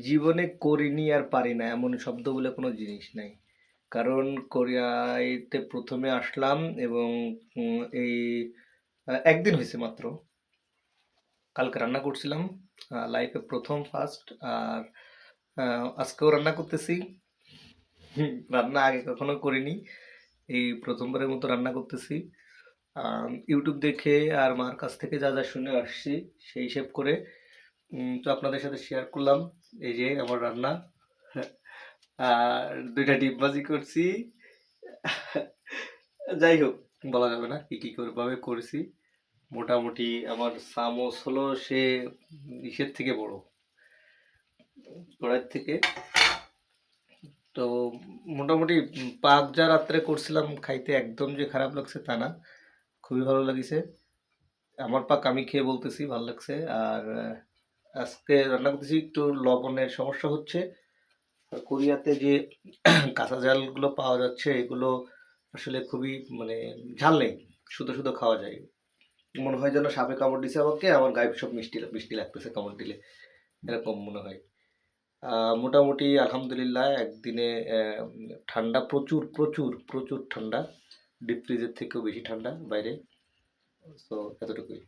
জীবনে করিনি আর পারি না এমন শব্দ বলে কোনো জিনিস নাই। কারণ কোরিয়াতে ১ম এ আসলাম এবং এই ১ দিন হইছে মাত্র। কালকে রান্না করছিলাম। লাইফে ১ম ফার্স্ট আর আজকেও রান্না করতেছি। রান্না আগে কখনো করিনি। এই ১ম বারের মতো রান্না করতেছি। ইউটিউব দেখে আর মার কাছ থেকে যা, যা শুনে আসছি সেই হিসেব করে তো আপনাদের সাথে শেয়ার করলাম। এই যে আমার রান্না। আর ২ টা ডিম ভাজি করছি। যাই হোক, বলা যাবে না কি, কি করে ভাবে করেছি। মোটামুটি আমার চামচ হলো সে ইসের থেকে বড়, কড়াইয়ের থেকে। তো মোটামুটি পাক যা রাত্রে করছিলাম খাইতে একদম যে খারাপ লাগছে তা না, খুবই ভালো লাগিছে। আমার পাক আমি খেয়ে বলতেছি ভালো লাগছে। আর আজকে রান্না করতেছি, একটু লবণের সমস্যা হচ্ছে। আর কোরিয়াতে যে কাঁচা ঝালগুলো পাওয়া যাচ্ছে এগুলো আসলে খুবই মানে ঝাল নেই, শুধু শুধু খাওয়া যায়। মনে হয় যেন সাপে কামড় দিছে আমাকে, আমার গায়ে সব মিষ্টি মিষ্টি লাগতেছে কামড় দিলে, এরকম মনে হয়। মোটামুটি আলহামদুলিল্লাহ একদিনে ঠান্ডা প্রচুর প্রচুর প্রচুর ঠান্ডা, ডিপ ফ্রিজের থেকেও বেশি ঠান্ডা বাইরে। তো এতটুকুই।